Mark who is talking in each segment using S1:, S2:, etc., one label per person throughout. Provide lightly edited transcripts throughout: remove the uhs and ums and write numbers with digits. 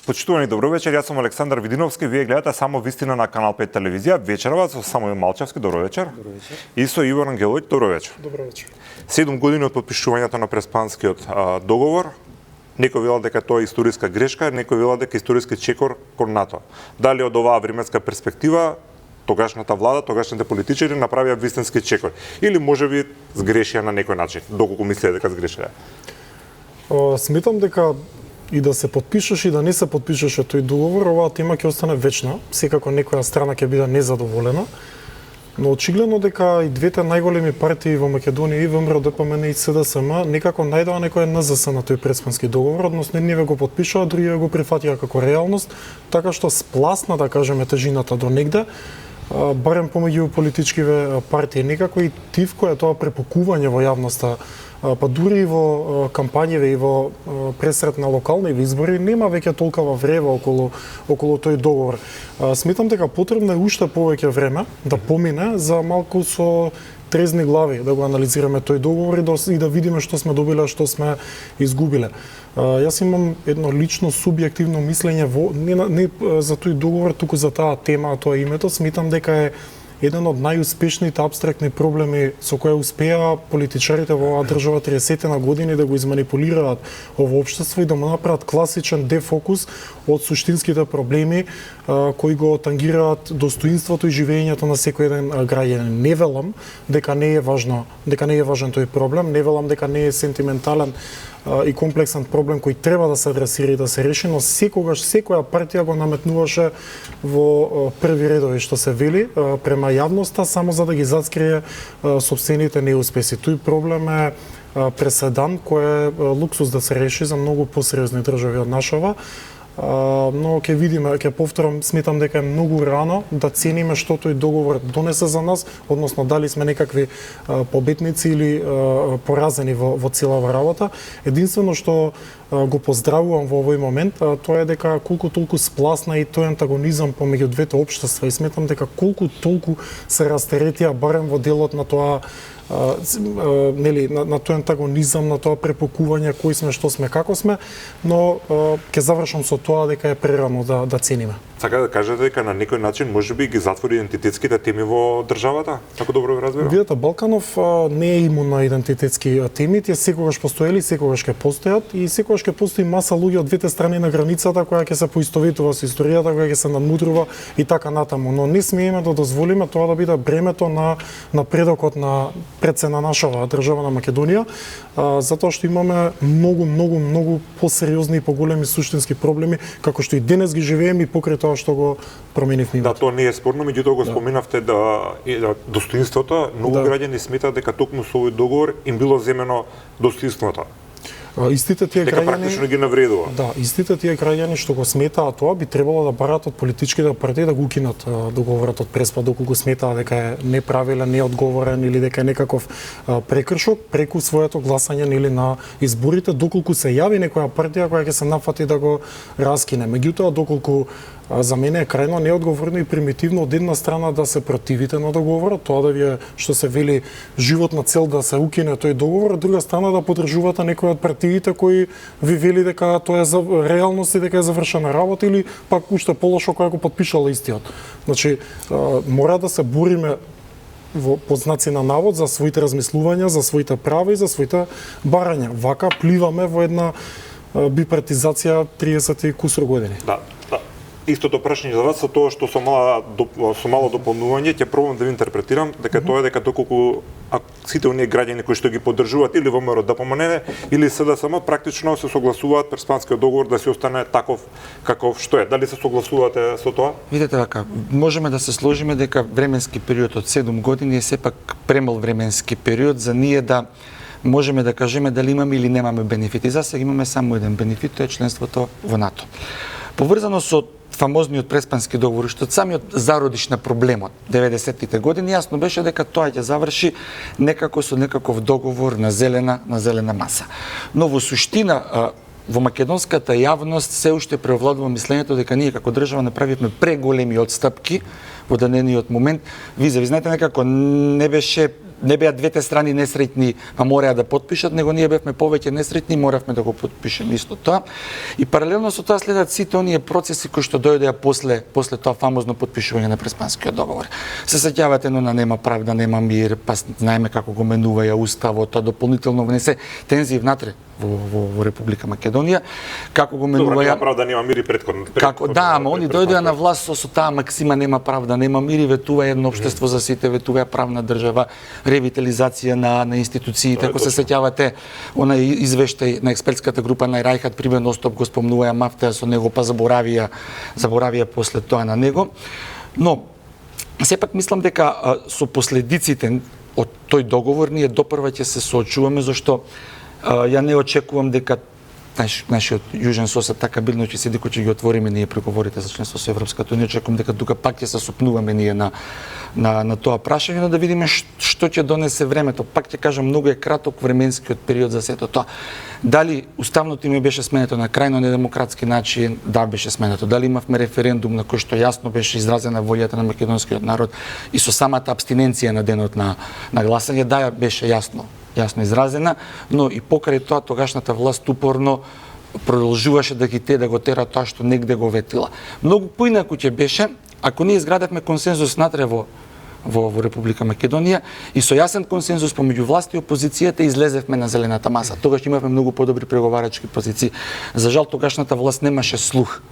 S1: Почитувани добро вечер, јас сум Александар Видиновски, вие гледате само вистина на Канал 5 телевизија. Вечерва со Самуил Малчевски, добро вечер.
S2: Добро вечер.
S1: И со Ивор Ангеловиќ, добро вечер.
S2: Добро вечер.
S1: 7 години од потпишувањето на Преспанскиот договор. Некој велат дека тоа е историска грешка, некој велат дека историски чекор кон НАТО. Дали од оваа временска перспектива тогашната влада, тогашните политичари направија вистински чекор или можеби сгрешија на некој начин, доколку мислеа дека сгрешија?
S2: Сметам дека и да се подпишеш и да не се подпишеше тој договор, оваа тема ќе остане вечна. Секако некоја страна ќе биде незадоволена. Но очигледно дека и двете најголеми партии во Македонија, и ВМРО, ДПМН и СДСМ, некако најдоа некој НЗС на тој Преспански договор, односно едниве го потпишаа, другиве го прифатија како реалност, така што спласна, да кажеме, тежината до негде, барем помеѓу политичкиве партии, некако и тивко е тоа препукување во јавноста. Па дури и во кампањиве и во пресрет на локални избори нема веќе толкова врева околу тој договор. Сметам дека потребно е уште повеќе време да помине за малку со трезни глави да го анализираме тој договор и да видиме што сме добиле, што сме изгубиле. Јас имам едно лично субјективно мислење не за тој договор, туку за таа тема, тоа името. Сметам дека е еден од најуспешните апстрактни проблеми со кои успеа политичарите во оваа држава 30 на години да го изманипулираат ово општество и да му направат класичен дефокус од суштинските проблеми кои го тангираат достоинството и живењето на секој еден граѓанин. Не велам дека не е важно, дека не е важен тој проблем, не велам дека не е сентиментален и комплексен проблем кој треба да се адресира и да се реши, но секогаш секоја партија го наметнуваше во први редови, што се вели, према јавноста, само за да ги заскрие сопствените неуспеси. Тој проблем е преседан кој е луксус да се реши за многу посериозни држави од нашава. Но ќе видиме, ќе повторам, сметам дека е многу рано да цениме што тој договор донесе за нас, односно дали сме некакви победници или поразени во целава работа. Единствено што го поздравувам во овој момент, тоа е дека колку толку спласна и тој антагонизам помеѓу двете општества и сметам дека колку толку се растеретија барем во делот на тоа на тој антагонизам, на тоа препукување кои сме, што сме, како сме, но ќе завршам со тоа дека е прерано да цениме.
S1: Сака да кажете дека на некој начин можеби ги затвори идентитетските теми во државата? Како добро го разбирам?
S2: Видете, Балканов не е имун на идентитетски теми, тие секогаш постоеле, секогаш ќе постојат и секогаш ќе постои маса луѓе од двете страни на границата која ќе се поистоветува со историјата, која ќе се надмудрува и така натаму, но не смееме да дозволиме тоа да биде бремето на напредокот на прецена нашава држава на Македонија, затоа што имаме многу посериозни и поголеми суштински проблеми, како што и денес ги живееме и покрај тоа што го променивме.
S1: Да, тоа не е спорно, меѓутоа го споменавте да достоинството, многу граѓани сметаат дека токму со овој договор им било земено достоинството.
S2: Истите тие
S1: дека практично ги навредува.
S2: Да, истите тие граѓани што го сметаат тоа би требало да барат од политичките партии да го укинат договорот од Преспа, доколку сметаат дека е неправилен, неодговорен или дека е некаков прекршок преку своето гласање нели на изборите, доколку се јави некоја партија која ќе се нафати да го раскине. Меѓутоа, доколку за мене е крајно неодговорно и примитивно од една страна да се противите на договорот, тоа да ви е, што се вели, животна цел да се укине тој договор, од друга страна да поддржувате некој од партиите кои ви вели дека тоа е за реалност и дека е завршена работа или пак уште полошо која го подпишала истиот. Значи, мора да се бориме по знаци на навод за своите размислувања, за своите права и за своите барања. Вака пливаме во една бипартизација 30 и кусур години.
S1: Да. Истото прашање за вас со тоа што со мало дополнување ќе пробам да ви интерпретирам дека тоа е дека доколку сите оние граѓани кои што ги поддржуваат или ВМРО ДПМН или СДСМ практично се согласуваат Преспанскиот договор да се остане таков каков што е. Дали се согласувате со тоа?
S3: Видете вака, можеме да се сложиме дека временски период од 7 години е сепак премал временски период за ние да можеме да кажеме дали имаме или немаме бенефити. За сега имаме само еден бенефит, тоа е членството во НАТО. Поврзано со фамозниот Преспански договор, што самиот зародиш на проблемот 90-тите години, јасно беше дека тоа ќе заврши некако со некаков договор на зелена маса. Но во суштина во македонската јавност се уште преовладува мислењето дека ние како држава направивме преголеми отстапки во дадениот момент. Визави, знаете, некако не беше не беа двете страни несреќни, па мореа да потпишат, него ние бевме повеќе несреќни, моравме да го потпишеме исто тоа. И паралелно со тоа следат сите оние процеси кои што дојдеа после тоа фамозно потпишување на Преспанскиот договор. Се сеќавате, но нема правда, нема мир, па знаеме како го менуваја уставот, тоа дополнително внесе тензии внатре во Република Македонија, како го менуваја.
S1: Добро, нема правда, нема мир и претходно.
S3: Како да, ама они дојдоа на власт со таа максима нема правда, нема мир и ветува едно општество за сите, ветува правна држава, ревитализација на институциите. Ако се сеќавате, онај извештај на експертската група на Рајхат Прибен Остоп го спомнуваја мафтеа со него, па заборавија после тоа на него. Но сепак мислам дека со последиците од тој договор ние допрва ќе се соочуваме, зашто ја не очекувам дека нашиот јужен сосед така бидно ќе седи кој ќе ги отвориме ние преговорите за членство со Европската унија, очекувам дека тука пак ќе се сопнуваме ние на тоа прашање, но да видиме што ќе донесе времето. Пак ќе кажам, многу е краток временскиот период за сето тоа. Дали уставното име беше сменето на крајно недемократски начин? Да, беше сменето. Дали имавме референдум на кој што јасно беше изразена волјата на македонскиот народ и со самата абстиненција на денот на гласање? Да, беше јасно изразена, но и покрај тоа тогашната власт упорно продолжуваше да го тера тоа што негде го ветила. Многу поинаку ќе беше ако ние изградевме консензус натре во Република Македонија и со јасен консензус помеѓу власт и опозицијата излезевме на зелената маса. Тогаш имавме многу подобри преговарачки позиции. За жал тогашната власт немаше слух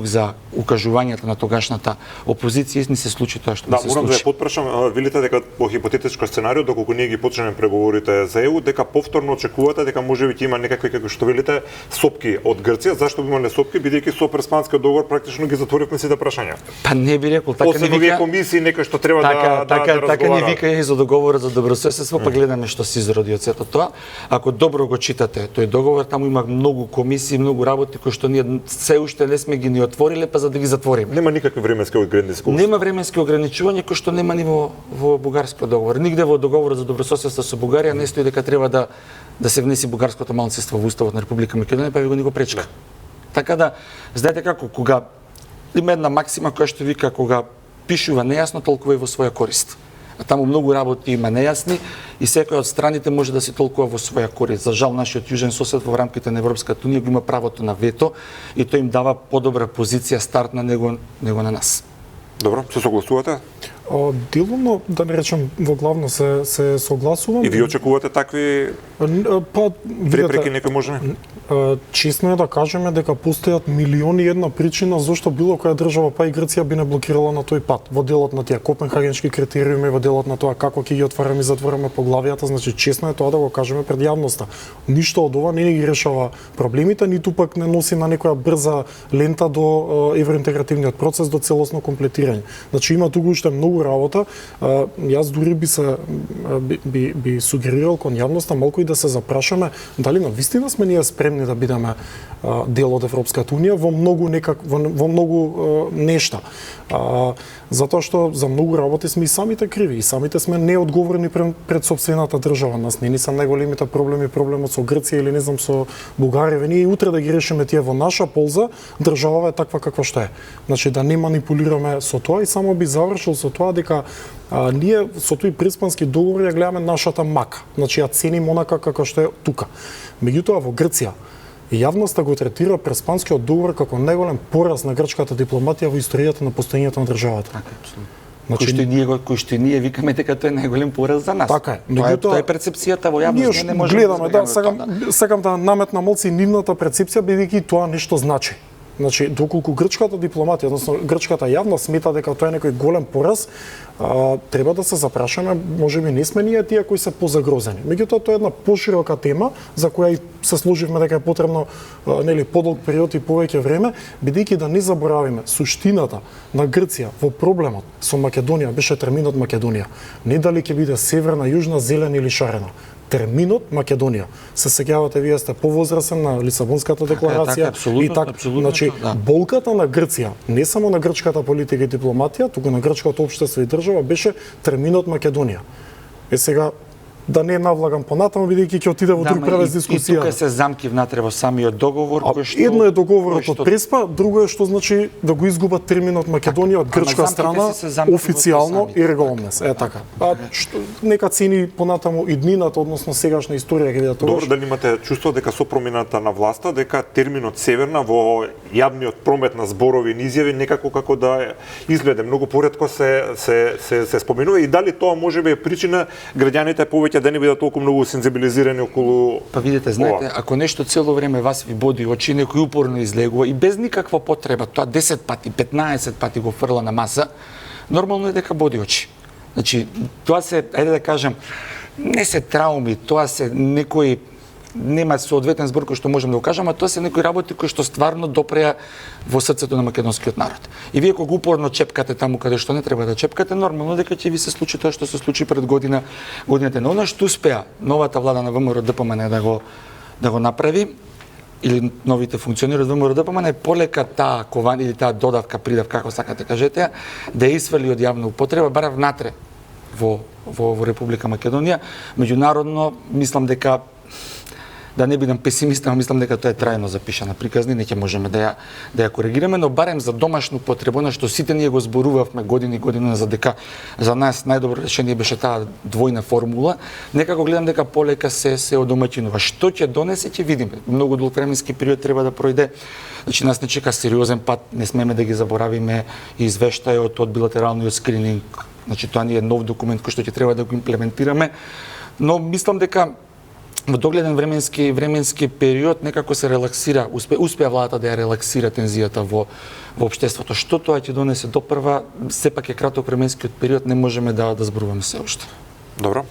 S3: за укажувањето на тогашната опозиција и не се случи тоа што се случи.
S1: Да, морам да ја потпрашам, велите дека во хипотетичко сценарио доколку ние ги почнеме преговорите за ЕУ, дека повторно очекувате дека можеби ќе има некакви, како што велите, сопки од Грција. Зашто би имале сопки, бидејќи со Преспанскиот договор практично ги затворивме сите прашања?
S3: Па не би рекол, така
S1: не вика комисии некој што треба да разговара.
S3: Така ни вика и за договорот за добрососедство, па гледаме што се изроди од сето тоа. Ако добро го читате тој договор, таму има многу комисии, многу работи кои што ние се уште не сме ги ни отвориле па за да ги затвориме.
S1: Нема никакви временски ограничувања.
S3: Нема временски ограничувања кои што нема ни во бугарскиот договор. Нигде во договорот за добрососедство со Бугарија не стои дека треба да се внеси бугарското малцинство во уставот на Република Македонија, па ви го ни го пречка. Така да, знаете како, кога има една максима која што вика кога пишува нејасно, толкува и во своја корист. А таму многу работи има нејасни и секој од страните може да се толкува во своја корист. За жал, нашиот јужен сосед во рамките на Европската унија го има правото на вето и тој им дава подобра позиција старт на него на нас.
S1: Добро, се согласувате?
S2: Делумно, да не речем, во главно се согласувам.
S1: И ви очекувате такви препреки некој може?
S2: Честно е да кажеме дека постојат милиони една причина зашто било која држава, па и Грција, би не блокирала на тој пат. Во делот на тие копенхагенски критериуми, во делот на тоа како ќе ги отвараме и затвораме поглавијата, значи честно е тоа да го кажеме пред јавноста. Ништо од ова не ги решава проблемите, ниту пак не носи на некоја брза лента до евроинтегративниот процес, до целосно комплетирање. Значи има туку уште многу работа. Јас дури би сугерирал кон јавноста малку и да се запрашаме дали навистина сме ние спремни да бидеме дел од Европската унија во многу нешта. Затоа што за многу работи сме и самите криви, и самите сме неодговорни пред сопствената држава. Нас не ни се најголемите проблемот со Грција или не знам со Бугарија. Ние утре да ги решиме тие во наша полза, државава е таква каква што е. Значи да не манипулираме со тоа и само би завршил со тоа дека ние со тој Преспански договор ја гледаме нашата мака. Значи ја ценим онака како што е тука. Меѓутоа во Грција јавноста го третира Преспанскиот договор како најголем пораз на грчката дипломатија во историјата на постоењето на државата.
S3: Така, апсолутно. Кој што ние викаме дека тоа е најголем пораз за нас.
S2: Така е.
S3: Тоа е перцепцијата во јавност, не можеме
S2: гледаме, да, сакам да наметна малци нивната перцепција бидејќи тоа нешто значи. Значи, доколку грчката дипломатија, односно грчката јавност смета дека тоа е некој голем пораз, треба да се запрашаме, можеби не сме ние тие кои се позагрозени. Меѓутоа тоа е една поширока тема за која и се сложивме дека е потребно подолг период и повеќе време, бидејќи да не заборавиме суштината на Грција во проблемот со Македонија беше терминот Македонија. Не дали ќе биде северна, јужна, зелена или шарена. Терминот Македонија. Се сеќавате, вие сте повозрасен на Лисабонската декларација и така. Значи, болката на Грција, не само на грчката политика и дипломатија, туку на грчкото општество и држава беше терминот Македонија. Сега да не навлагам понатаму бидејќи ќе отиде во друг правец дискусија.
S3: И тука се замки внатре во самиот договор кој што
S2: едно е договорот од Преспа, друго е што значи да го изгубат терминот Македонија од грчка страна официјално и реголомнес. Е така. Што нека цени понатаму иднината, односно сегашна историја ќе видат тоа.
S1: Добро, дали имате чувство дека со промената на власта дека терминот северна во јавниот промет на зборови и изјави некако како да изгледа многу поретко се споменува и дали тоа можеби е причина граѓаните повеќе да не бидат толку многу сензибилизирани околу.
S3: Па видите, знаете, ако нешто цело време вас ви боди очи, некој упорно излегува и без никаква потреба, тоа 10 пати, 15 пати го фрла на маса, нормално е дека боди очи. Значи, тоа се, ајде да кажем, не се трауми, тоа се некои нема соодветен збор кој што можам да го кажам, а тоа се некои работи кои што стварно допреа во срцето на македонскиот народ. И вие кога упорно чепкате таму каде што не треба да чепкате, нормално дека ќе ви се случи тоа што се случи пред годината. Но она што успеа новата влада на ВМРО ДПМН да го направи, или новите функционери од ВМРО ДПМН, полека таа кован или таа додавка, придавка, како сакате кажете, да ја извели од јавна употреба, барем внатре во Република Македонија. Меѓународно, мислам дека да не бидам песимист, мислам дека тоа е трајно запишана приказни, не ќе можеме да ја коригираме, но барем за домашно потребо, на што сите ние го зборувавме години за дека за нас најдобро решение беше таа двојна формула, некако гледам дека полека се одомаќинува. Што ќе донесе ќе видиме. Многу долг временски период треба да пројде. Значи нас не чека сериозен пат, не смеме да ги заборавиме извештајот од билатералниот скрининг. Значи тоа не е нов документ кој што ќе треба да го имплементираме, но мислам дека во догледен временски период некако се релаксира, успеа владата да ја релаксира тензијата во општеството. Што тоа ќе донесе допрва, сепак е краток временскиот период, не можеме да зборуваме се уште.
S1: Добро.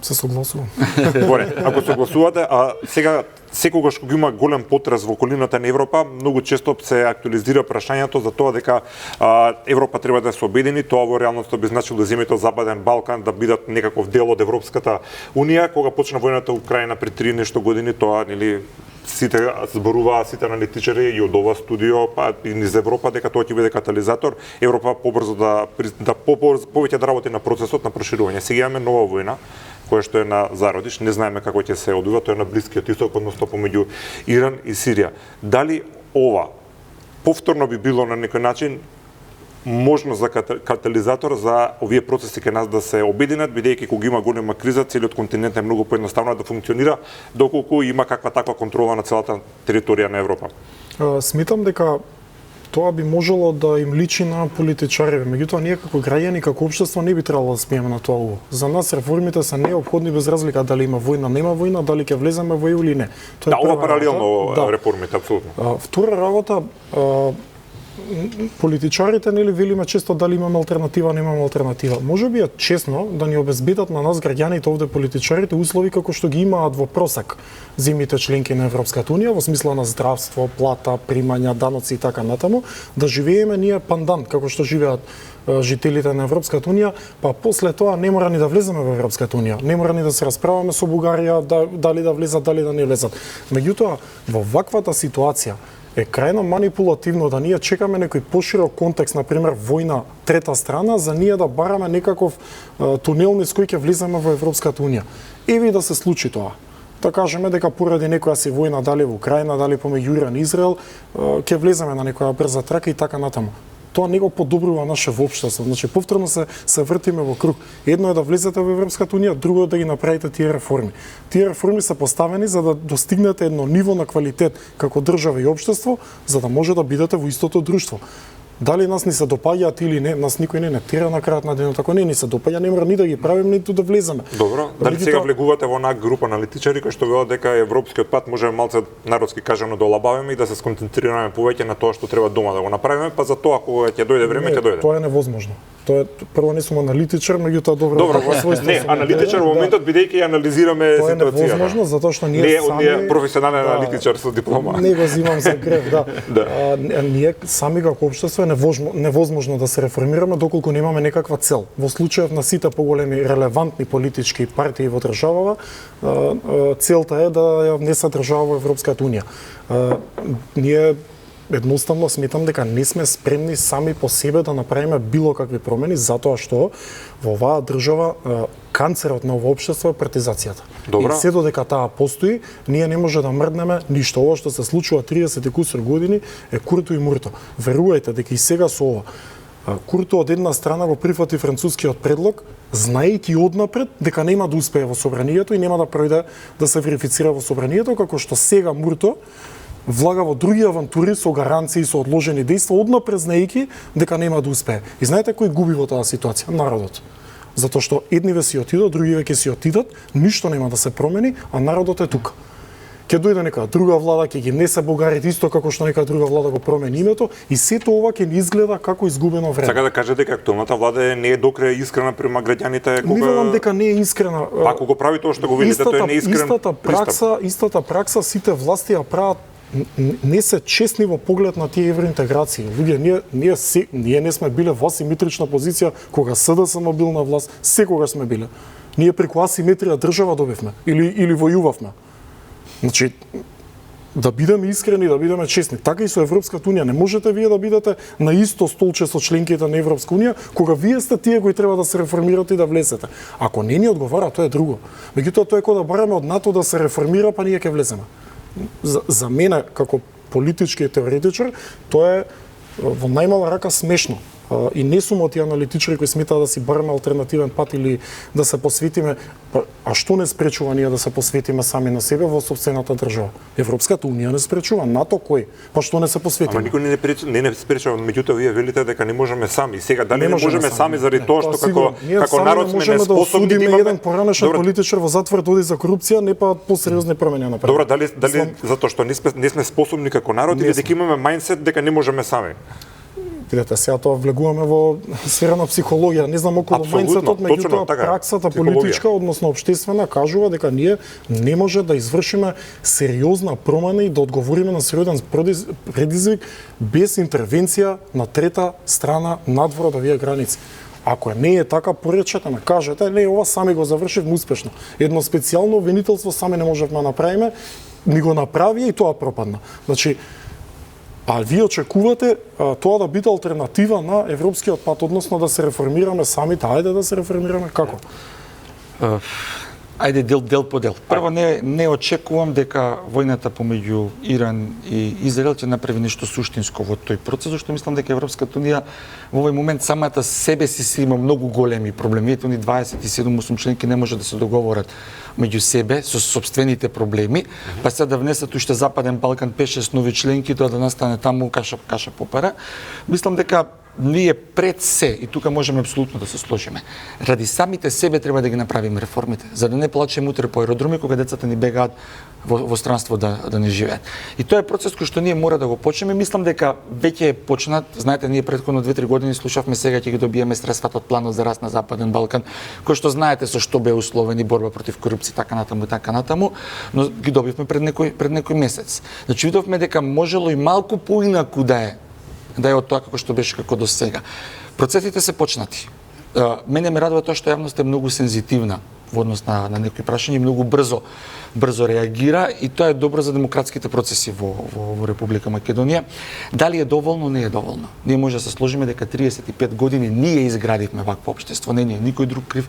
S2: Се согласувам.
S1: Добре, ако се согласувате, а сега секогаш кога има голем потрес во околината на Европа, многу често се актуализира прашањето за тоа дека Европа треба да се обедини, тоа во реалноста би значило да земјите од Западен Балкан да бидат некаков дел од Европската Унија. Кога почна војната Украина пред 3 нешто години, тоа нели сите зборуваа, сите аналитичари и од ова студио, па и низ Европа, дека тоа ќе биде катализатор Европа побрзо повеќе да работи на процесот на проширување. Сега имаме нова војна која што е на зародиш, не знаеме како ќе се одвива, тоа е на Блискиот исток, односно помеѓу Иран и Сирија. Дали ова повторно би било на некој начин можност за катализатор за овие процеси кај нас да се обединат, бидејќи кога има голема криза, целиот континент е многу поедноставно да функционира, доколку има каква таква контрола на целата територија на Европа?
S2: Сметам дека тоа би можело да им личи на политичарите. Меѓутоа, ние како граѓани, како општество не би требало да смееме на тоа уво. За нас реформите се неопходни без разлика дали има војна, нема војна, дали ќе влеземе во ЕУ или не.
S1: Тоа ова паралелно реформите, апсолутно.
S2: Втора работа, политичарите нели велиме често дали имаме алтернатива, немаме алтернатива. Можеби е честно да ни обезбедат на нас граѓаните овде политичарите услови како што ги имаат во просек земјите членки на Европската Унија во смисла на здравство, плата, примања, даноци и така натаму, да живееме ние пандан како што живеат жителите на Европската Унија, па после тоа не мора ни да влеземе во Европската Унија. Не мора ни да се расправаме со Бугарија дали да влезат, дали да не влезат. Меѓутоа, во ваквата ситуација е крајно манипулативно да ние чекаме некој поширок контекст, на пример војна трета страна, за ние да бараме некаков тунел низ кој ќе влеземе во Европската Унија. Еви да се случи тоа. Да кажеме дека поради некоја си војна, дали во Украина, дали помеѓу Иран и Израел, ќе влеземе на некоја брза трака и така натаму. Тоа не го подобрува наше воопштество. Значи повторно се вртиме во круг. Едно е да влезете во Европската Унија, друго е да ги направите тие реформи. Тие реформи се поставени за да достигнете едно ниво на квалитет како држава и општество, за да може да бидете во истото друштво. Дали нас ни се допаѓаат или не, нас никој не тера на крајот на денот, ако не ни се допаѓа, не мора ни да ги правиме, ниту да влеземе.
S1: Добро, дали сега влегувате во онаа група аналитичари кои што велат дека европскиот пат може малце народски кажано да олабавиме и да се сконцентрираме повеќе на тоа што треба дома да го направиме, па за тоа кога ќе дојде време, ќе дојде.
S2: Тоа е невозможно. Тоа е прво не сум аналитичар, меѓутоа добро својство.
S1: Не, аналитичар во моментот бидејќи анализираме ситуацијата.
S2: Тоа е невозможно затоа што ние сами
S1: не професионален аналитичар со диплома.
S2: Не го земам за грев, да. Ние сами како општество е невозможно да се реформираме доколку немаме некаква цел. Во случајот на сите поголеми релевантни политички партии во државава, целта е да ја внесе држава во Европската Унија. Ние едноставно сметам дека не сме спремни сами по себе да направиме било какви промени, затоа што во оваа држава канцерот на оваа општество е партизацијата.
S1: Добра.
S2: И се додека таа постои, ние не може да мрднеме ништо. Ова што се случува 30 и кусур години е курто и мурто. Верувајте дека и сега со ова Курто од една страна го прифати францускиот предлог, знаејќи однапред дека нема да успее во собранието и нема да пројде да се верифицира во собранието, како што сега Мурто влага во други авантури со гаранции, со одложени дејства, однапред знаејќи дека нема да успее. И знаете кој губи во таа ситуација? Народот. Затоа што едниве си отидат, другиве ќе си отидат, ништо нема да се промени, а народот е тука. Ќе дојде нека друга влада, ќе ги внесе бугарите исто како што нека друга влада го промени името и сето ова ќе ни изгледа како изгубено време.
S1: Сака да кажете дека актуелната влада не е докрај искрена према граѓаните кога...
S2: Не велам дека не е искрена.
S1: Ако го прави тоа што го видите, тоа е неискрен
S2: Истата пракса сите власти ја прават, не се честни во поглед на тие евроинтеграции. Луѓе, ние не сме биле во асиметрична позиција кога СДСМ бил на власт, секогаш сме биле. Ние преку асиметрија држава добивме или војувавме. Значи, да бидеме искрени, да бидеме честни. Така и со Европската Унија. Не можете вие да бидете на исто столче со членките на Европска Унија, кога вие сте тие кои треба да се реформирате и да влезете. Ако не ни одговара, тоа е друго. Меѓутоа, тоа е кога да бараме од НАТО да се реформира, па ние ќе влеземе. За мене, како политички теоретичар, тоа е во најмала рака смешно. И не сум од тие аналитичари кои сметаат да си бараме алтернативен пат или да се посветиме, а што не спречува ние да се посветиме сами на себе во сопствената држава? Европската Унија не спречува, НАТО кој? Па што не се посветиме?
S1: Ама никој не спречува, меѓутоа вие велите дека не можеме сами. Сега дали не можеме сами заради тоа што како народ сме неспособни да имаме
S2: еден поранешен политичар во затвор доди за корупција, не па посериозни промени на
S1: Добро, дали затоа што не сме способни како народ или дека имаме мајндсет дека не можеме сами?
S2: Видете, сега тоа влегуваме во сфера на психологија. Не знам околу мајндсетот, меѓутоа праксата политичка, односно општествена, кажува дека ние не може да извршиме сериозна промена и да одговориме на сериозен предизвик без интервенција на трета страна надвор од овие граници. Ако не е така, поречете ме, кажете, не, ова сами го завршивме успешно. Едно специјално обвинителство сами не можевме да направиме, ни го направи и тоа пропадна. Значи, а вие очекувате тоа да биде алтернатива на европскиот пат, односно да се реформираме самите. Ајде да се реформираме како?
S3: Ајде дел по дел. Прво, не очекувам дека војната помеѓу Иран и Израел ќе направи нешто суштинско во тој процес, зашто мислам дека Европската Унија во овој момент самата себе си има многу големи проблеми. Ето ни 27 членки не може да се договорат меѓу себе со сопствените проблеми, па сега да внесат уште Западен Балкан 5-6 нови членки, тоа да настане таму каша попара. Мислам дека ние пред се, и тука можеме апсолутно да се сложиме, ради самите себе треба да ги направиме реформите, за да не плачеме утре по аеродроми кога децата ни бегаат во странство да не живеат. И тоа е процес кој што ние мора да го почнеме. Мислам дека веќе е почнат. Знаете, ние претходно 2-3 години слушавме, сега ќе ги добиеме средствата од планот за раст на Западен Балкан, кој што знаете со што бе условени борба против корупција, така натаму, но ги добивме пред некој месец. Значи видовме дека можело и малку поинаку да е од тоа како што беше како до сега. Процесите се почнати. Мене ме радува тоа што јавноста е многу сензитивна во однос на некои прашања и многу брзо реагира, и тоа е добро за демократските процеси во Република Македонија. Дали е доволно? Не е доволно. Ние може да се сложиме дека 35 години ние изградивме вакво општество, не никој друг крив.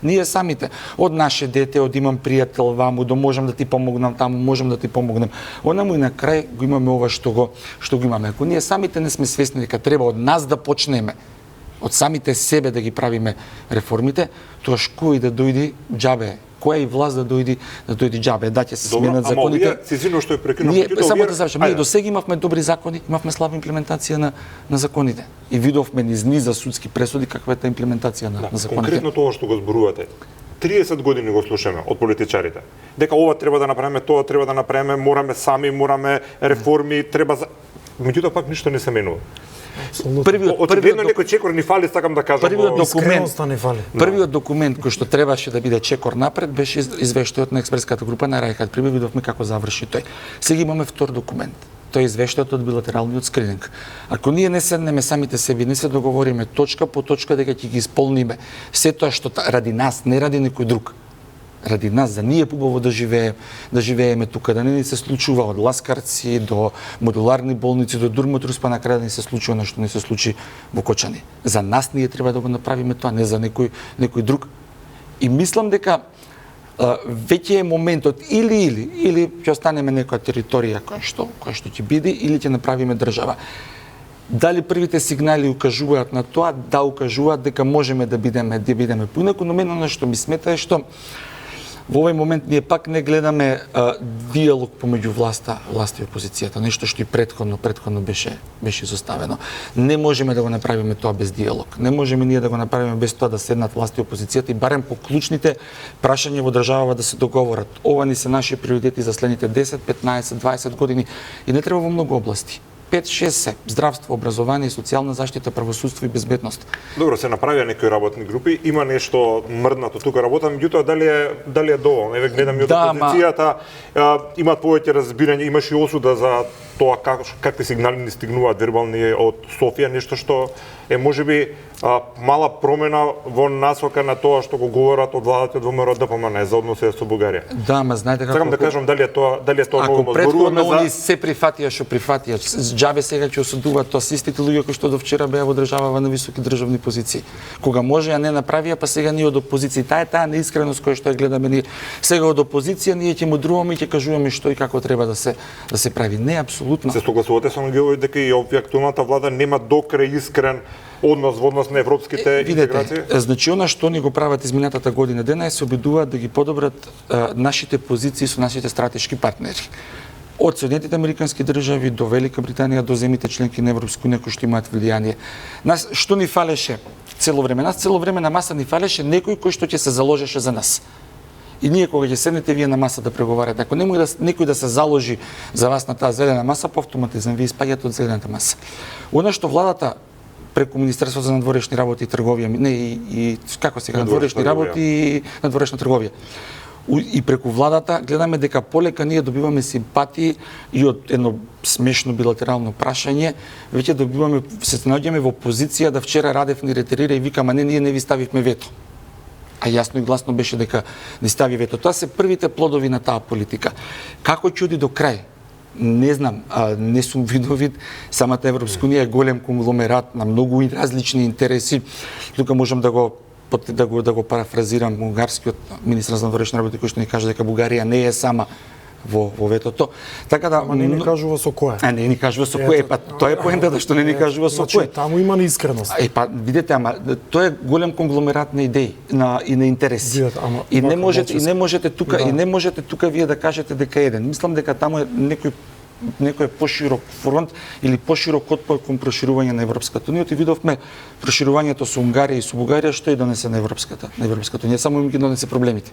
S3: Ние самите, од наше дете, од имам пријател ваму, до можам да ти помогнам таму, можам да ти помогнем. Онаму и на крај го имаме ова што го имаме. Ако ние самите не сме свесни дека треба од нас да почнеме, од самите себе да ги правиме реформите, тоа кој да дојди џабе, која и власт да дојди џабе, да ќе се сменат законите.
S1: Ама овие, се извинувам што е прекинав.
S3: Само да завршам, ние досега имавме добри закони, имавме слаба имплементација на законите. И видовме низ низа судски пресуди каква е таа имплементација на законите.
S1: Конкретно тоа што го зборувате. 30 години го слушаме од политичарите. Дека ова треба да направиме, тоа треба да направиме, мораме сами, мораме реформи, треба за... Меѓутоа пак ништо не се менува. Очигледно некој чекор ни фали, сакам да кажам.
S3: Првиот документ кој што требаше да биде чекор напред беше извештајот на експертската група на Рајхат. Видовме како заврши тој. Сега имаме втор документ. Тој е извештајот од билатералниот скрининг. Ако ние не седнеме самите себе, не се договориме точка по точка дека ќе ги исполниме се тоа што ради нас, не ради некој друг, ради нас, за ние побаво да живееме тука, да не ни се случува од ласкарци до модуларни болници, до Дурмотрус, па на крај да ни се случува нешто не се случи во Кочани. За нас ние треба да го направиме тоа, не за некој друг. И мислам дека веќе е моментот или ќе останеме некоја територија која што ќе биде, или ќе направиме држава. Дали првите сигнали укажуваат на тоа? Да, укажуваат дека можеме да бидеме поинаку, но мене што ми смета е што во овој момент ние пак не гледаме диалог помеѓу власта и опозицијата, нешто што и претходно беше изоставено. Не можеме да го направиме тоа без диалог. Не можеме ние да го направиме без тоа да седнат власта и опозицијата и барем по клучните прашања во државава да се договорат. Ова ни се наши приоритети за следните 10, 15, 20 години и не треба во многу области. 5-6 се здравство, образование, социјална заштита, правосудство и безбедност.
S1: Добро, се направија некои работни групи, има нешто мрднато тука работа, меѓутоа дали е доволно? Еве гледам и од опозицијата, имаат повеќе разбирање, имаш и осуда за тоа какви сигнали ни стигнуваат вербални од Софија, нешто што е можеби мала промена во насока на тоа што го говорат од владата од ВМРО ДПМН за односите со Бугарија.
S3: Да, ма знаете како.
S1: Сакам да кажам дали е тоа
S3: ако претходно они се прифатија што прифатија, џабе сега ќе осудуваат тоа се истите луѓе кои што до вчера беа во државава на високи државни позиции. Кога може а не направија, па сега ние од опозиција, таа неискреност која што ја гледаме ние. Сега од опозиција ние ќе мудруваме и ќе кажуваме што и како треба да се прави. Не апсолутно.
S1: Се согласувате со Ангелови дека и актуелната влада нема докрај искрен однос во однос на европските интеграции?
S3: Значи, она што ни го прават изминатата година дена е се обидуваат да ги подобрат нашите позиции со нашите стратешки партнери. Од Соединетите американски држави до Велика Британија до земите членки на Европска унија кои што имаат влијание. Нас што ни фалеше цело време? Нас цело време на маса ни фалеше некој кој што ќе се заложеше за нас. И ние кога ќе седнете вие на маса да преговарате, ако не може некој да се заложи за вас на таа зелена маса, по автоматизам вие испаѓате од зелената маса. Она што владата преку Министерството за надворешни работи и трговија, и како сега надворешни работи и надворешна трговија. И преку владата гледаме дека полека ние добиваме симпатии и од едно смешно билатерално прашање, веќе се наоѓаме во позиција да вчера Радев ни ретерира и вика, ама ние не ви ставивме вето. А јасно и гласно беше дека ни стави вето. Тоа се првите плодови на таа политика. Како ќе оди до крај? Не знам, не сум видовид, самата Европска унија е голем конгломерат на многу различни интереси. Тука можам да го парафразирам унгарскиот министар за надворешни работи кој што ни каже дека Бугарија не е сама во ветото. Така да
S2: не ни кажува со кое.
S3: Не ни кажува со кое, па тоа е поентата што не ни кажува со кое.
S2: Таму има неискреност.
S3: Па видете, ама тоа е голем конгломерат на идеи, и на интереси. И не можете тука вие да кажете дека еден. Мислам дека таму е некој поширок фронт или поширок отпор кон проширување на Европската унија. И видовме проширувањето со Унгарија и со Бугарија што и донесе на Европската унија, само им ги донесе проблемите.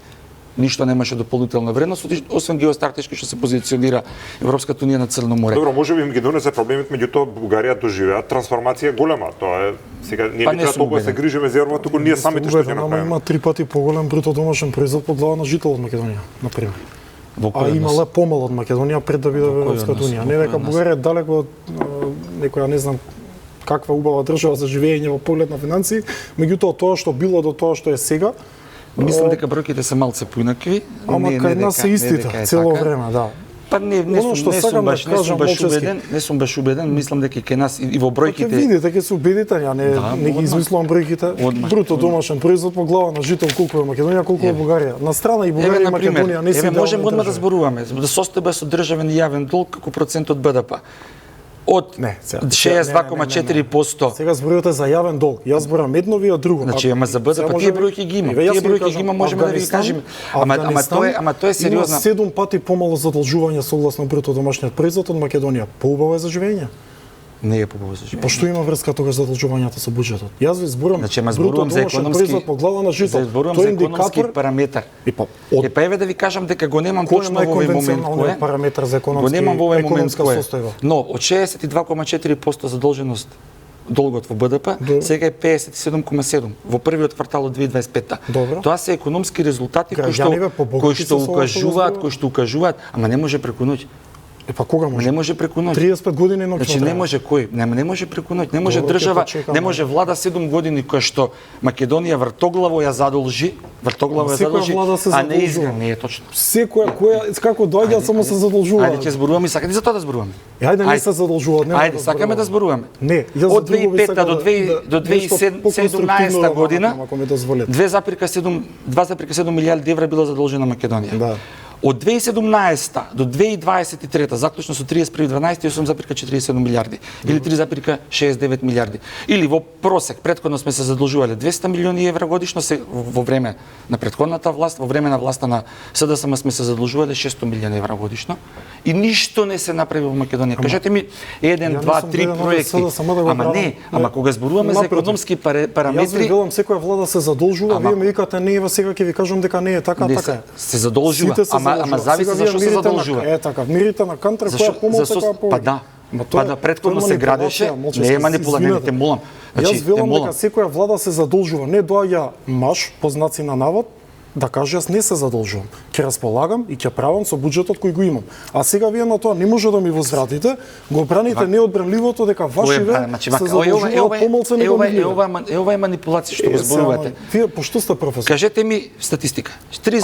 S3: Ништо немаше дополнителна вредност, освен геостратешки што се позиционира Европската унија на Црно море.
S1: Добро, можеби им ги донесе проблемите, меѓутоа Бугарија доживеа трансформација голема. Тоа е сега ние не треба толку да се грижиме за Европа, туку ние самите што ќе направиме.
S2: Има 3 пати поголем бруто домашен производ по глава на жител од Македонија, на пример. А имала помал од Македонија пред да биде во Европската унија. Не дека Бугарија далеко од некоја не знам каква убава држава за живење во поглед на финансии, меѓутоа тоа што било до тоа што е сега.
S3: Мислам дека бројките се малце поинакви.
S2: Ама кај нас се истите цело време, да.
S3: Па не сум баш убеден, мислам дека кај нас и во бројките.
S2: Ќе видите, ќе се убедите, ја не ги измислувам бројките. Бруто домашен производ по глава на жител колку е Македонија, колку е Бугарија. На страна и Бугарија и Македонија не се
S3: можеме одма да зборуваме за состојба со државен и јавен долг како процент од БДП. Од 62,4%.
S2: Сега зборувате за јавен долг. Јас зборам едно, вие друго.
S3: Значи, ама за БДП тие бројки ги има. Тие бројки ги има, можеме да ви кажеме. Ама тоа е сериозна.
S2: Има 7 пати помало задолжување согласно бруто домашниот производ од Македонија. Поубаво е за живење.
S3: Не е поубаво за живење.
S2: Па што има врска тогаш задолжувањата со буџетот? Јас ви зборам
S3: бруто домашен производ
S2: по глава на жител.
S3: Тоа е индикатор параметар. Па еве да ви кажам дека го немам точно во овој момент кој
S2: параметар за економски состојба.
S3: Но од 62,4% задолженост долгот во БДП, сега е 57,7 во првиот квартал од 2025. Тоа се економски резултати кои што укажуваат, ама не може преку ноќ.
S2: Па кога може?
S3: Не може преку ноќ.
S2: 35 години ноќ.
S3: Значи не може кој? Не може преку ноќ. Не може
S2: Добро, ќе
S3: држава,
S2: почекам,
S3: не може влада 7 години која што Македонија вртоглаво ја задолжи,
S2: Секоја влада се
S3: а не
S2: задолжува.
S3: изгра, не е точно.
S2: Секоја која како доаѓа само се задолжува.
S3: Ајде ќе зборуваме, сакате за тоа да зборуваме.
S2: Ајде не се задолжуваат, нема.
S3: Ајде, сакаме да зборуваме.
S2: Не, јас
S3: од
S2: за друго би
S3: 2005
S2: сакал
S3: до
S2: да-
S3: 2017 година,
S2: ако ми дозволите.
S3: 2,7 милиарди евра била задолжена Македонија.
S2: Да.
S3: Од 2017 до 2023, заклучно со 31.12, 8,47 милиарди или 3,69 милиарди. Или во просек, претходно сме се задолжувале 200 милиони евра годишно, во време на претходната власт, во време на власта на СДСМ сме се задолжувале 600 милиони евра годишно и ништо не се направи во Македонија. Кажете ми 1, 2, 3 проекти. Ама не, ама кога зборуваме за економски
S2: Јас ви
S3: параметри,
S2: велам секоја влада се задолжува, вие ми викате не, сега ќе ви кажам дека не е така,
S3: не
S2: така е.
S3: се задолжува,
S2: Сите се
S3: ама зависи
S2: Сега
S3: зашто
S2: вие
S3: се
S2: мирите на-
S3: задолжува.
S2: Е така, мирите на кантра која помалку, која повеќе.
S3: Па да.
S2: Ма
S3: Па да, претходно се градеше, не е манипулација, не те молам.
S2: Јас
S3: те
S2: велам
S3: молам.
S2: дека секоја влада се задолжува, не доаѓа маж, по знаци на навод, да каже јас не се задолжувам. Ќе располагам и ќе правам со буџетот кој го имам. А сега вие на тоа не може да ми возвратите, го браните неодбранливото дека вашиве се задолжуваат помалку него нивниве.
S3: Ова е манипулација што го зборувате.
S2: Вие пошто сте професор?
S3: Кажете ми статистика.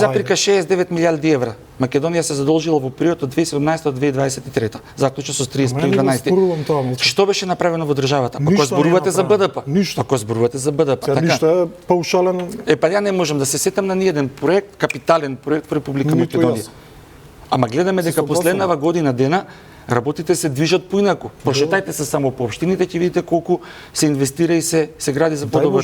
S3: 3,69 милиарди евра Македонија се задолжила во период од 2017 до 2023, заклучно со 31.12. Што беше направено во државата? Па кога зборувате за БДП?
S2: Ништо.
S3: Па кога зборувате за БДП, така?
S2: Ништо е паушален.
S3: Па ја не можам да се сетам на ниеден проект, капитален проект во Република
S2: Ниту
S3: Македонија.
S2: јас.
S3: Ама гледаме дека
S2: согласувам.
S3: последнава година дена работите се движат поинаку. Прошетајте се само по општините, ќе видите колку се инвестира и се гради за подобар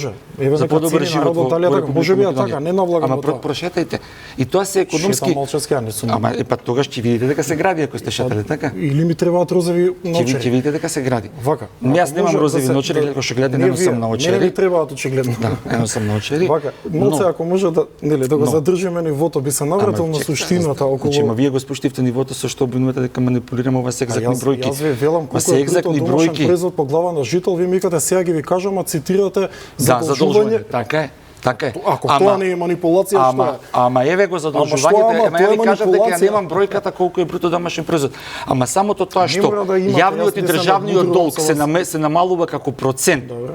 S3: за подобар живот во
S2: Република. Може би е така, не навлагам
S3: Ама
S2: во тоа.
S3: прошетајте. И тоа се економски.
S2: Шетам малчески, ја не сум.
S3: Ама па тогаш ќе видите дека се гради ако сте шетале, така?
S2: Или ми требаат розови
S3: Ќе
S2: наочари.
S3: видите дека се гради.
S2: Вака.
S3: Јас
S2: Ако
S3: немам
S2: може
S3: розови
S2: да се-
S3: наочари, како што гледате,
S2: Не
S3: немам
S2: вие,
S3: сам
S2: Не
S3: наочари.
S2: ми требаат очигледно.
S3: Да, едно сам наочари.
S2: Вака, Моце, ако може да, нели, да го
S3: Но.
S2: задржиме нивото, би се навратил на суштината околу.
S3: Значи, ма вие го спуштивте нивото со што обвинувате дека манипулираме ова се екзактни бројки.
S2: Јас ви велам
S3: Ма
S2: колку
S3: се
S2: е
S3: екзактни
S2: брутот домашен
S3: бројки.
S2: производ по глава на жител, ви ми викате сега ги ви кажам, а цитирате
S3: Да,
S2: задолжување.
S3: задолжување. Така е. Така е.
S2: Ако тоа не е манипулација, што е?
S3: Ама еве го
S2: Ама
S3: задолжувањето, ама ја ви
S2: тоа е
S3: кажав дека ја
S2: манипулација.
S3: немам бројката колку е бруто домашен производ. Ама само тоа што
S2: мора да имате,
S3: јавниот
S2: јас
S3: и
S2: не се
S3: државниот
S2: надмудрувам
S3: долг
S2: со
S3: се
S2: вас.
S3: се намалува како процент
S2: Добре.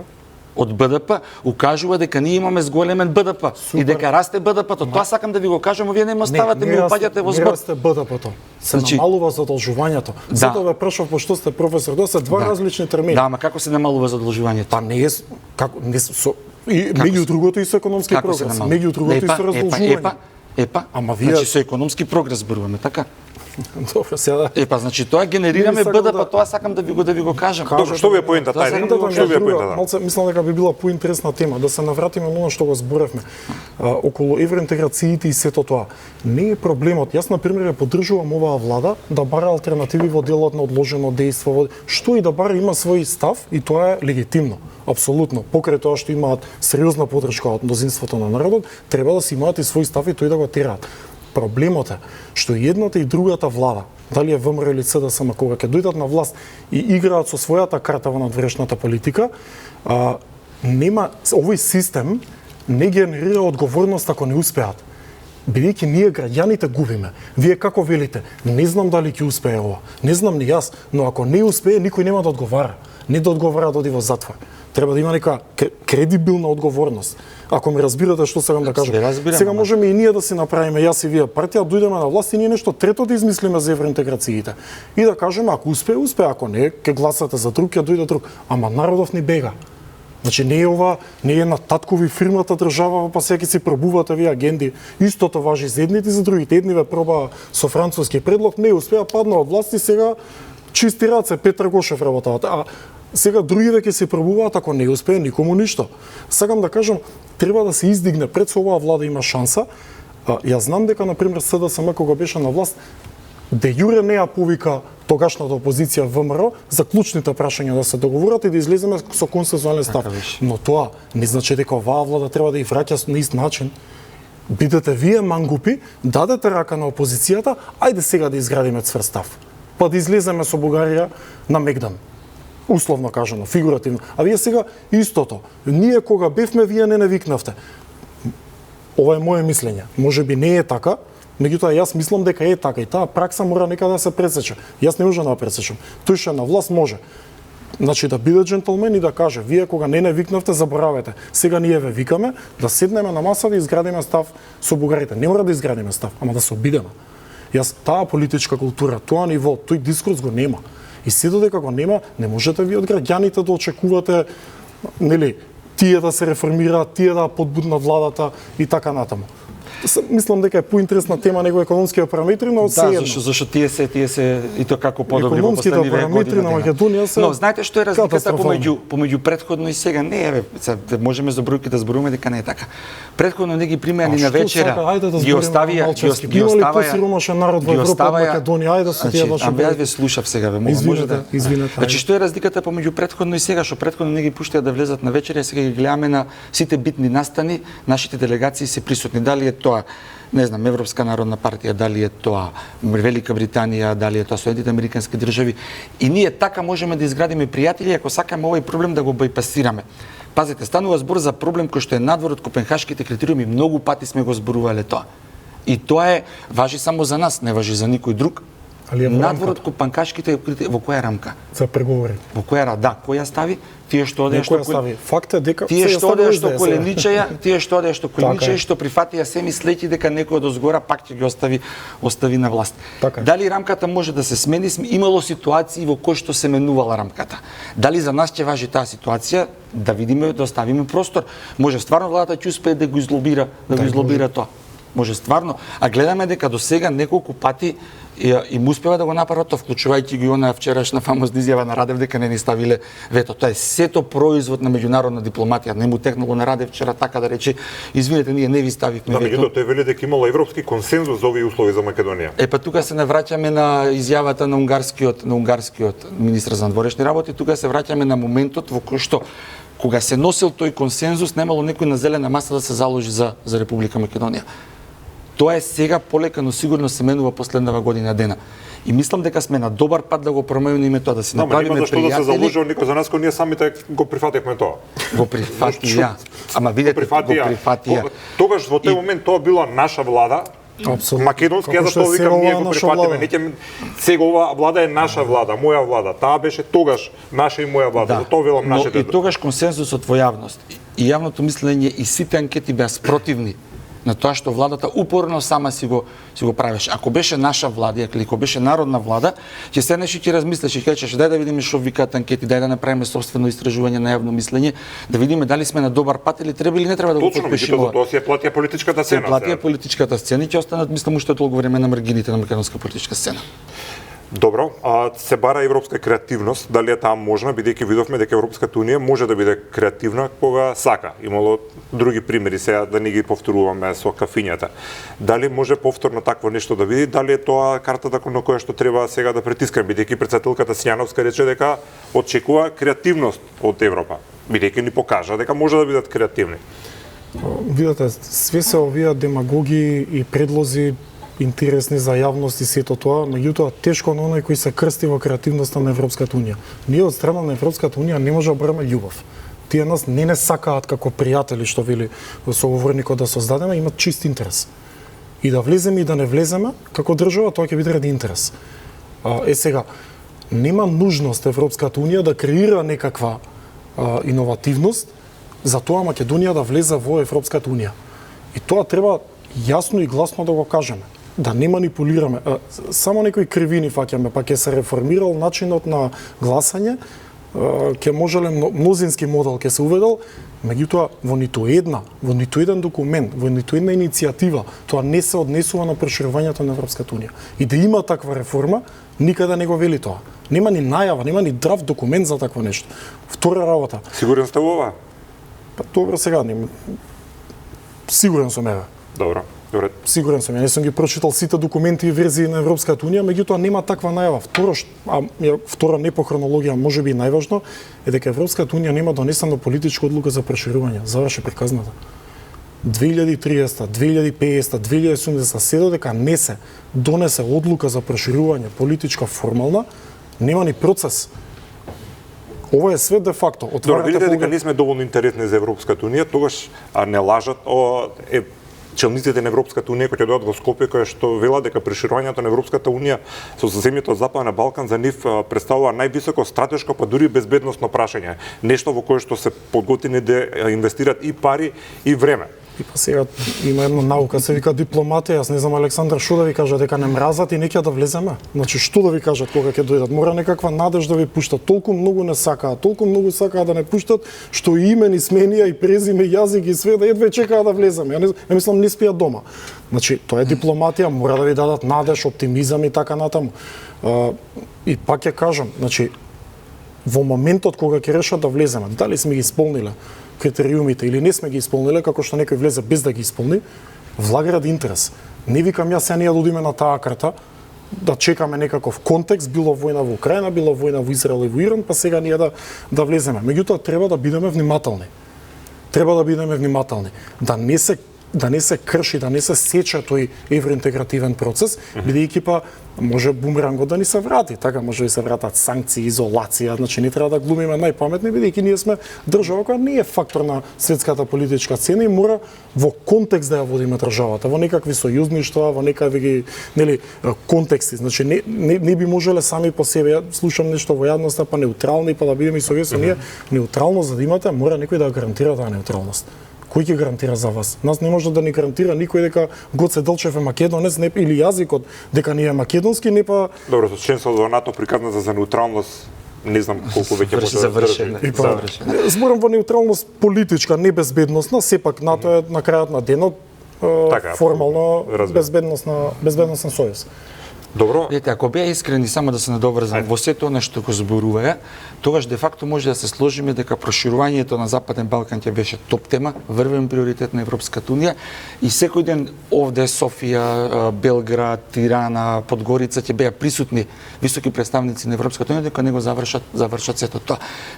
S3: од БДП, укажува дека ние имаме зголемен БДП и дека расте БДП-то. Тоа сакам да ви го кажам, а вие не ме оставате, ми упаѓате во
S2: Не
S3: збор.
S2: расте БДП-то. Се
S3: Значи-
S2: намалува задолжувањето.
S3: Да.
S2: Затоа ве прашав пошто сте професор, тоа се два различни термини.
S3: Да, ама како се намалува задолжувањето?
S2: Па не е како не со и меѓу другото и со економски
S3: Како се
S2: прогрес,
S3: намалува?
S2: меѓу другото и со раздолжување.
S3: Епа,
S2: Ама вие-
S3: значи со економски прогрес зборуваме, така?
S2: Добро, сега
S3: Значи тоа генерираме
S2: Не би сакал
S3: БДП,
S2: да-
S3: тоа сакам да ви го кажам.
S1: Добро, што ви е поентата?
S3: Тоа
S1: Ајде,
S3: сакам
S2: Поентата ми
S1: што
S2: е
S1: ви е
S2: друга.
S1: поентата?
S2: Малце мислам дека би била поинтересна тема да се навратиме на оно што го зборевме околу евроинтеграциите и сето тоа. Не е проблемот. Јас на пример ја поддржувам оваа влада да бара алтернативи во делот на одложено дејство, што и да бара има свој став и тоа е легитимно. Апсолутно. Покрај тоа што имаат сериозна поддршка од мнозинството на народот, треба да си имаат и свој став и тој да го тераат. Проблемот е што и едната и другата влада, дали е ВМРО или СДСМ, кога ќе дојдат на власт и играат со својата карта во надворешната политика, нема овој систем не генерира одговорност ако не успеат. Бидејќи ние граѓаните губиме. Вие како велите? Не знам дали ќе успее ова. Не знам ни јас, но ако не успее, никој нема да одговара. Не да одговара да оди во затвор. Треба да има нека кредибилна одговорност. Ако ме разбирате што сакам да кажам. Сега можеме и ние да си направиме, јас и вие партија, дојдеме на власт и ние нешто трето да измислиме за евроинтеграциите. И да кажеме, ако успее, успее, ако не, ќе гласате за друг, ќе дојде друг. Ама народов ни бега. Значи не е ова, не е на таткови фирмата држава, па сега ќе си пробувате вие агенди. Истото важи за едните и за другите. Едниве проба со француски предлог, не успеа, падна од власт и сега чисти раце Петар Гошев работават. А сега другите ќе се пробуваат, ако не успее никому ништо. Сакам да кажам, треба да се издигне пред со оваа влада има шанса. Јас знам дека на пример СДСМ кога беше на власт де јуре не ја повика тогашната опозиција ВМРО за клучните прашања да се договорат и да излеземе со консензуален став. Но тоа не значи дека оваа влада треба да ја враќа на ист начин. Бидете вие мангупи, дадете рака на опозицијата, ајде сега да изградиме цврст став. Па да излеземе со Бугарија на Мегдан. Условно кажано, фигуративно. А вие сега истото. Ние кога бевме, вие не викнавте. Ова е моje мислење. Може би не е така, Меѓутоа јас мислам дека е така и таа пракса мора некаде да се пресече. Јас не можам да ја пресечам. Тој што е на власт може. Значи да биде джентлмен и да каже, вие кога не викнавте, заборавете. Сега ние ве викаме да седнеме на масата и изградиме став со бугарите. Не мора да изградиме став, ама да се обидеме. Јас таа политичка култура, тоа ниво, тој дискурс го нема. И се додека го нема, не можете ви од граѓаните да очекувате, нели, тие да се реформираат, тие да подбуднат владата и така натаму. Мислам дека е поинтересна тема него економските параметри, но
S3: да, зашто тие се и тоа како подобри во последниве години.
S2: Параметри на Македонија се.
S3: Но знаете што е разликата помеѓу претходно и сега? Не е, можеме за бројки да зборуваме дека не е така. Претходно не ги примеа ни на вечера.
S2: Ги оставија, ги посиромашен народ во Европа, Македонија, ајде со тие ваши.
S3: Јас ве слушав сега, ве може да.
S2: Извинете.
S3: Значи што е разликата помеѓу претходно и сега, што претходно не ги пуштија да влезат на вечера, сега ги гледаме на сите битни настани, нашите делегации се присутни. Дали е тоа, не знам, Европска народна партија, дали е тоа Велика Британија, дали е тоа Соединените американски држави. И ние така можеме да изградиме пријатели ако сакаме овој проблем да го бајпасираме. Пазете, станува збор за проблем кој што е надвор од копенхашките критериуми, многу пати сме го зборувале тоа. И тоа важи само за нас, не важи за никој друг. Надвор од копенхашките критериуми, во која рамка?
S2: За преговори.
S3: Во која да, која стави? Тие што одеа што
S2: факт е дека
S3: тие што одеа што коленичаја, што прифатија се мислејќи дека некој од озгора пак ќе ги остави на власт.
S2: Така.
S3: Дали рамката може да се смени? Имало ситуации во кои што се менувала рамката. Дали за нас ќе важи таа ситуација? Да видиме, да оставиме простор. Може стварно владата ќе успее да го излобира тоа. Може стварно, а гледаме дека до сега неколку пати им успева да го направат тоа, вклучувајќи ги онаа вчерашна фамозна изјава на Радев дека не ни ставиле вето. Тоа е сето производ на меѓународна дипломатија. Не му текнало на Радев вчера така да рече, извинете, ние не ви ставивме вето.
S1: Меѓутоа тој вели дека имало европски консензус за овие услови за Македонија.
S3: Па тука се навраќаме на изјавата на унгарскиот министар за надворешни работи, тука се враќаме на моментот во кој што кога се носел тој консензус, немало некој на зелена маса да се заложи за Република Македонија. Тоа е сега полека, но сигурно се менува последнава година дена. И мислам дека сме на добар пат да го промениме тоа, да се направиме пријатели.
S1: Нема зашто да се заложи никој за нас, кој ние самите го прифативме тоа.
S3: Го прифатија. Ама видете, го прифатија.
S1: Тогаш во тој момент тоа била наша влада. Македонски, ја зашто викам ние го прифатиме. Сега ова влада е наша влада, моја влада. Таа беше тогаш наша и моја влада. Тоа велам нашите.
S3: Но и тогаш консензусот во јавност и јавното мислење и сите анкети беа спротивни на тоа што владата упорно сама си го правеше. Ако беше наша влада, или ако беше народна влада, ќе седнеш и ќе размислиш и ќе кажеш дај да видиме што викаат анкети, дај да направиме собствено истражување на јавно мислење, да видиме дали сме на добар пат или треба или не треба да го потпишеме.
S1: Точно, тоа се платија политичката сцена.
S3: Се платија политичката сцена и ќе останат мислам уште толку време на маргините на македонска политичка сцена.
S1: Добро, се бара европска креативност, дали е таа можна, бидејќи видовме дека Европската унија може да биде креативна кога сака. Имало други примери, сега да не ги повторуваме со кафињата. Дали може повторно такво нешто да види, дали е тоа картата на која што треба сега да притискаме, бидејќи претседателката Сјановска рече дека очекува креативност од Европа, бидејќи ни покажа дека може да бидат креативни.
S2: Видете, све се овие демагоги и предлози интересни за јавност и сето тоа, меѓутоа тешко на оној кој се крсти во креативноста на Европската унија. Ние од страна на Европската унија не може да бараме љубов. Тие нас не сакаат како пријатели, што вели соговорникот да создадеме, имат чист интерес. И да влеземе и да не влеземе, како држава, тоа ќе биде ради интерес. Сега, нема нужност Европската унија да креира некаква иновативност, за тоа Македонија да влезе во Европската унија. И тоа треба јасно и гласно да го кажеме. Да не манипулираме. Само некои кривини фаќаме, па ќе се реформирал начинот на гласање, ќе можеле мнозински модел ќе се уведел, меѓутоа во ниту еден документ, во ниту една иницијатива, тоа не се однесува на проширувањето на Европската унија. И да има таква реформа, никаде не го вели тоа. Нема ни најава, нема ни драв документ за такво нешто. Втора работа.
S1: Сигурен сте во ова?
S2: Па добро, сега нема. Сигурен сум еве.
S1: Добро.
S2: Сигурен сум, ја не сум ги прочитал сите документи и верзии на Европската унија, меѓутоа нема таква најава. Втора не по хронологија, можеби и најважно, е дека Европската унија нема донесена политичка одлука за проширување. Заврши приказната. 2030, 2050, 2070, се додека не се донесе одлука за проширување, политичка формална, нема ни процес. Ова е све де факто.
S1: Добро, видите дека не сме доволно интересни за Европската унија, тогаш не лажат челниците на Европската унија кои ќе дојдат во Скопје, кои што велат дека проширувањето на Европската унија со земјите од Западен Балкан за нив претставува највисоко стратешко, па дури безбедносно прашање. Нешто во кое што се подготвени да инвестираат и пари и време.
S2: И па сега има една наука, се вика дипломатија. Јас не знам Александар што да ви кажа, дека не мразат и не ќе да влеземе. Значи што да ви кажат кога ќе дојдат? Мора некаква надеж да ви пуштат. Толку многу не сакаат, толку многу сакаат да не пуштат, што и име, и сменија, и презиме, и јазик и све да едве чекаат да влеземе. Ја мислам не спијат дома. Значи тоа е дипломатија, мора да ви дадат надеж, оптимизам и така натаму. И пак ќе кажам, значи во моментот кога ќе решат да влеземе, дали сме ги исполниле критериумите или не сме ги исполниле, како што некој влезе без да ги исполни, влагаат интерес. Не викам јас сега ние да одиме на таа карта, да чекаме некаков контекст, било војна во Украина, било војна во Израел и во Иран, па сега ние да влеземе. Меѓутоа треба да бидеме внимателни. Треба да бидеме внимателни. Да не се крши, да не се сече тој евроинтегративен процес, бидејќи па може бумерангот да ни се врати, така може да се вратат санкции, изолација, значи не треба да глумиме најпаметни, бидејќи ние сме држава која не е фактор на светската политичка сцена и мора во контекст да ја водиме државата, во некакви сојузништва, во некакви контексти, значи не би можеле сами по себе. Ја слушам нешто во јавноста, па неутрални, па да бидеме и совесно, ние неутралност за да имате, мора некој да гарантира таа неутралност. Кој ќе гарантира за вас? Нас не може да ни гарантира никој дека Гоце Делчев е македонец, не или јазикот дека ние е македонски, не па.
S1: Добро, со членството во НАТО приказната за неутралност не знам колку веќе може да
S3: завршено.
S2: Зборам во неутралност политичка, не безбедносна, сепак НАТО е на крајот на денот формално безбедносен сојуз.
S1: Добро.
S3: Видите, ако беа искрени само да се надоврзам во сето она што го зборуваа, тогаш де факто може да се сложиме дека проширувањето на Западен Балкан ќе беше топ тема, врвен приоритет на Европската унија и секој ден овде Софија, Белград, Тирана, Подгорица ќе беа присутни високи представници на Европската унија дека него завршат сето тоа.